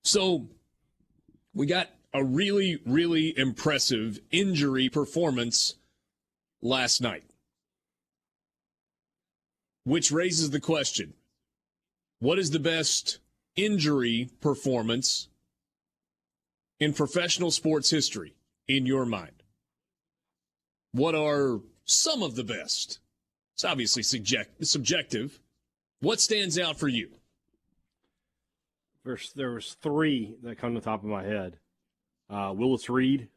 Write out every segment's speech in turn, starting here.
So we got a really, really impressive injury performance last night, which raises the question, what is the best injury performance in professional sports history in your mind? What are some of the best? It's obviously subjective. What stands out for you? There was three that come to the top of my head. Willis Reed,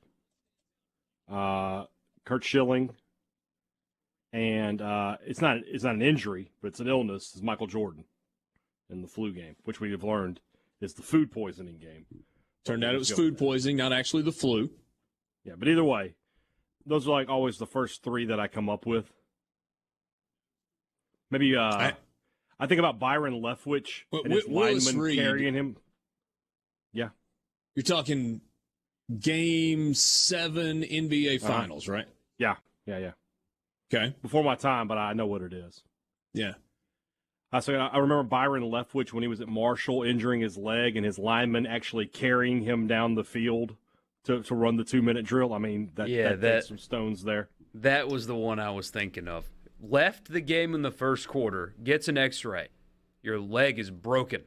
Kurt Schilling, and it's not an injury, but it's an illness. It's Michael Jordan in the flu game, which we have learned is the food poisoning game. Turned out it was food poisoning, not actually the flu. Yeah, but either way, those are like always the first three that I come up with. Maybe I think about Byron Leftwich and his lineman carrying him. Yeah. You're talking Game 7 NBA Finals, right? Yeah. Okay. Before my time, but I know what it is. Yeah. So I remember Byron Leftwich when he was at Marshall injuring his leg and his lineman actually carrying him down the field to run the 2-minute drill. I mean, that takes some stones there. That was the one I was thinking of. Left the game in the first quarter, gets an x-ray. Your leg is broken.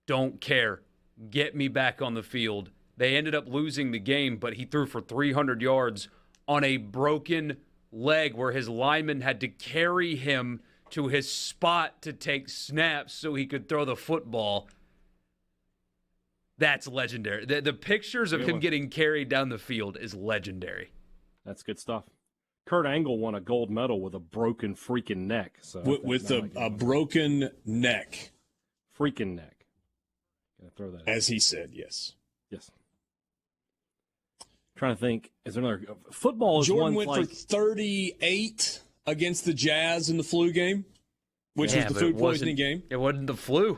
Don't care. Get me back on the field. They ended up losing the game, but he threw for 300 yards on a broken leg where his lineman had to carry him to his spot to take snaps so he could throw the football. That's legendary. The pictures of him getting carried down the field is legendary. That's good stuff. Kurt Angle won a gold medal with a broken freaking neck. So with a broken neck. Freaking neck. Gotta throw that As he said, yes. Yes. Trying to think, is there another football? Is Jordan one went for 38 against the Jazz in the flu game, which was the food poisoning game. It wasn't the flu. It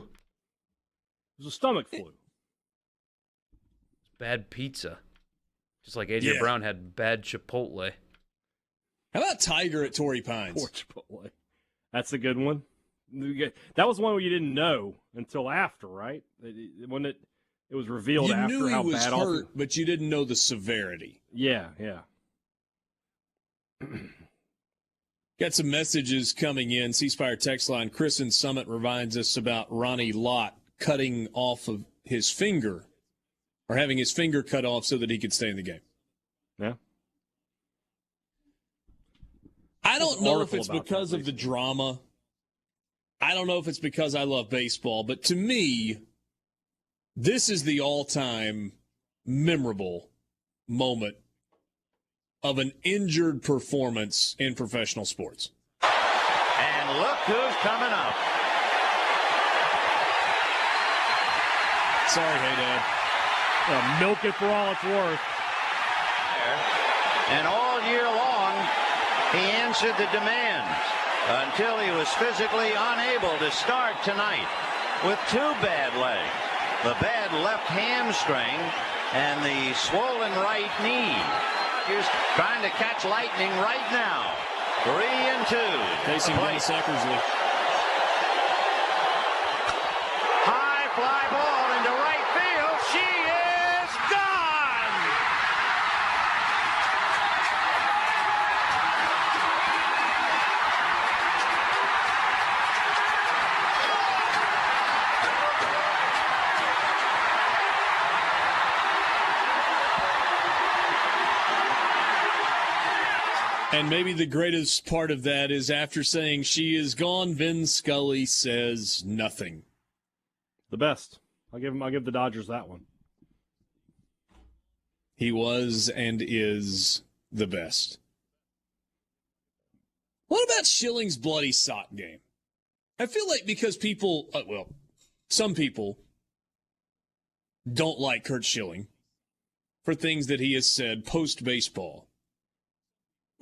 was a stomach flu. Bad pizza. Just like A.J. Brown had bad Chipotle. How about Tiger at Torrey Pines? Poor Chipotle. That's a good one. That was one where you didn't know until after, right? When it was revealed after how bad. You knew he was hurt, but you didn't know the severity. Yeah. Got some messages coming in. C-Spire text line. Chris in Summit reminds us about Ronnie Lott cutting off of his finger, or having his finger cut off so that he could stay in the game. Yeah. I don't know if it's because of the drama. I don't know if it's because I love baseball, but to me, this is the all-time memorable moment of an injured performance in professional sports. And look who's coming up. Sorry, hey, Dad. Milk it for all it's worth. And all year long, he answered the demands until he was physically unable to start tonight with two bad legs. The bad left hamstring and the swollen right knee. He's trying to catch lightning right now. 3-2. Facing Dennis Eckersley. High fly ball into right field. She is gone. And maybe the greatest part of that is after saying she is gone, Vin Scully says nothing. The best. I'll give the Dodgers that one. He was and is the best. What about Schilling's bloody sock game? I feel like because people, some people don't like Kurt Schilling for things that he has said post-baseball.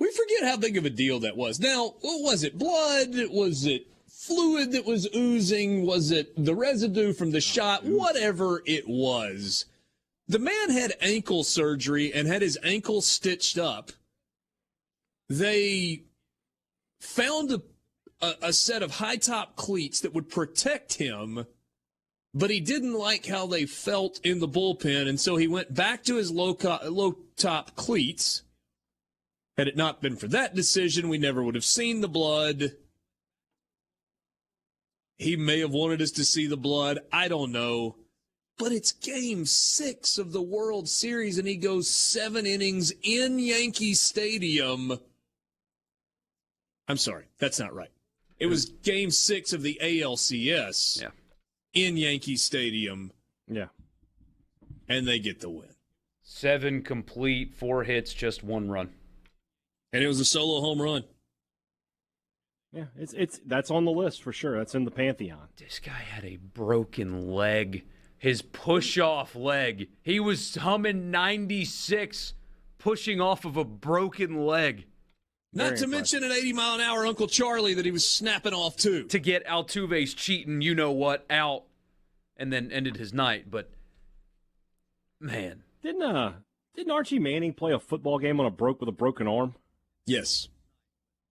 We forget how big of a deal that was. Now, what was it? Blood? Was it fluid that was oozing? Was it the residue from the shot? Whatever it was. The man had ankle surgery and had his ankle stitched up. They found a set of high-top cleats that would protect him, but he didn't like how they felt in the bullpen, and so he went back to his low-top cleats. Had it not been for that decision, we never would have seen the blood. He may have wanted us to see the blood. I don't know. But it's Game 6 of the World Series, and he goes 7 innings in Yankee Stadium. I'm sorry, that's not right. It was Game 6 of the ALCS in Yankee Stadium. Yeah. And they get the win. 7 complete, 4 hits, just 1 run. And it was a solo home run. Yeah, it's that's on the list for sure. That's in the pantheon. This guy had a broken leg. His push-off leg. He was humming 96, pushing off of a broken leg. Not to mention an 80-mile-an-hour Uncle Charlie that he was snapping off, too. To get Altuve's cheating, you-know-what, out, and then ended his night. But, man. Didn't Archie Manning play a football game with a broken arm? Yes.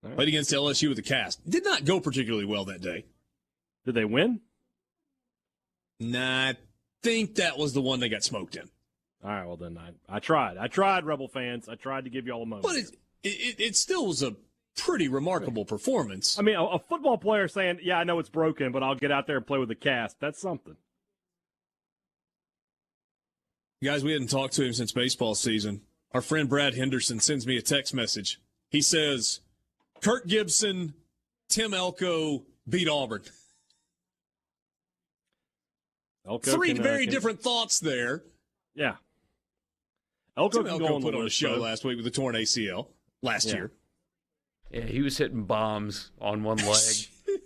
Right. Played against LSU with the cast. Did not go particularly well that day. Did they win? Nah, I think that was the one they got smoked in. All right, well then I tried, Rebel fans. I tried to give you all a moment. But it still was a pretty remarkable performance. I mean, a football player saying, yeah, I know it's broken, but I'll get out there and play with the cast. That's something. Guys, we hadn't talked to him since baseball season. Our friend Brad Henderson sends me a text message. He says, Kirk Gibson, Tim Elko beat Auburn. Elko Three very different thoughts there. Yeah. Elko Tim Elko put on a show last week with a torn ACL last year. Yeah, he was hitting bombs on one leg.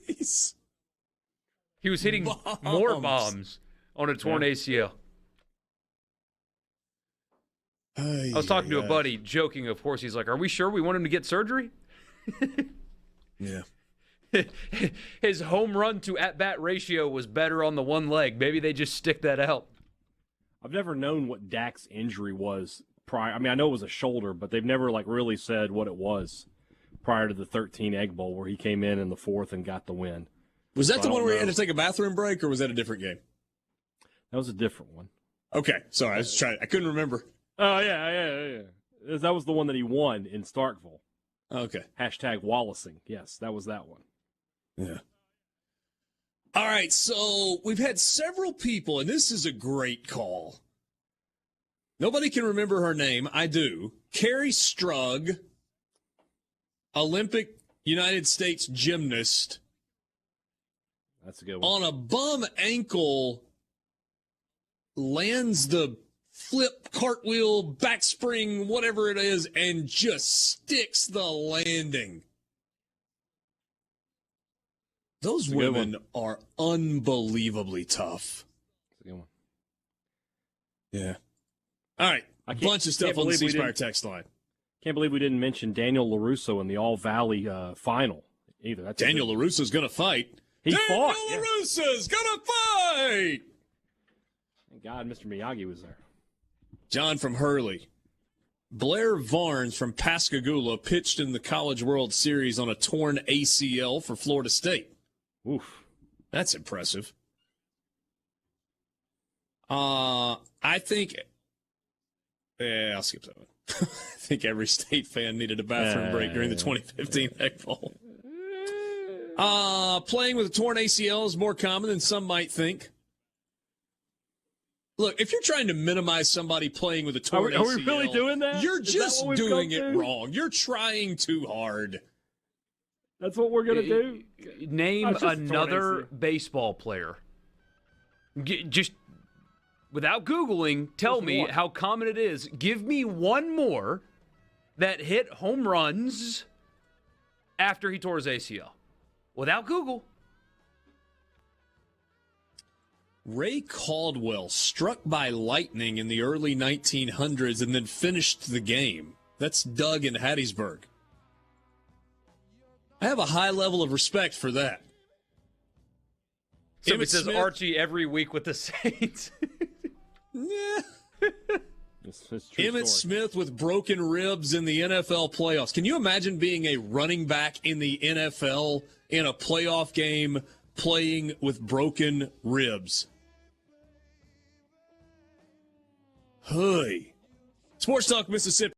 Jeez. He was hitting more bombs on a torn ACL. I was talking to a buddy, joking, of course. He's like, are we sure we want him to get surgery? Yeah. His home run to at-bat ratio was better on the one leg. Maybe they just stick that out. I've never known what Dak's injury was prior. I mean, I know it was a shoulder, but they've never really said what it was prior to the 13 Egg Bowl where he came in the fourth and got the win. Was that the one where he had to take a bathroom break, or was that a different game? That was a different one. Okay. Sorry, I couldn't remember. Oh, yeah. That was the one that he won in Starkville. Okay. Hashtag Wallacing. Yes, that was that one. Yeah. All right, so we've had several people, and this is a great call. Nobody can remember her name. I do. Carrie Strug, Olympic United States gymnast. That's a good one. On a bum ankle, lands the flip, cartwheel, backspring, whatever it is, and just sticks the landing. Those women are unbelievably tough. That's a good one. Yeah. All right. A bunch of stuff on the C-Spire text line. Can't believe we didn't mention Daniel LaRusso in the All-Valley final either. That's Daniel LaRusso's going to fight. He fought. Daniel LaRusso's going to fight. Thank God Mr. Miyagi was there. John from Hurley. Blair Varnes from Pascagoula pitched in the College World Series on a torn ACL for Florida State. Oof. That's impressive. I think... Yeah, I'll skip that one. I think every State fan needed a bathroom break during the 2015 Egg Bowl. Playing with a torn ACL is more common than some might think. Look, if you're trying to minimize somebody playing with a torn ACL, are we really doing that? You're just doing it wrong. You're trying too hard. That's what we're going to do? Name another baseball player. Just without Googling, tell me how common it is. Give me one more that hit home runs after he tore his ACL. Without Google. Ray Caldwell struck by lightning in the early 1900s and then finished the game. That's Doug in Hattiesburg. I have a high level of respect for that. Somebody says Archie every week with the Saints. Yeah. Emmitt Smith with broken ribs in the NFL playoffs. Can you imagine being a running back in the NFL in a playoff game playing with broken ribs? Hey. Sports Talk Mississippi.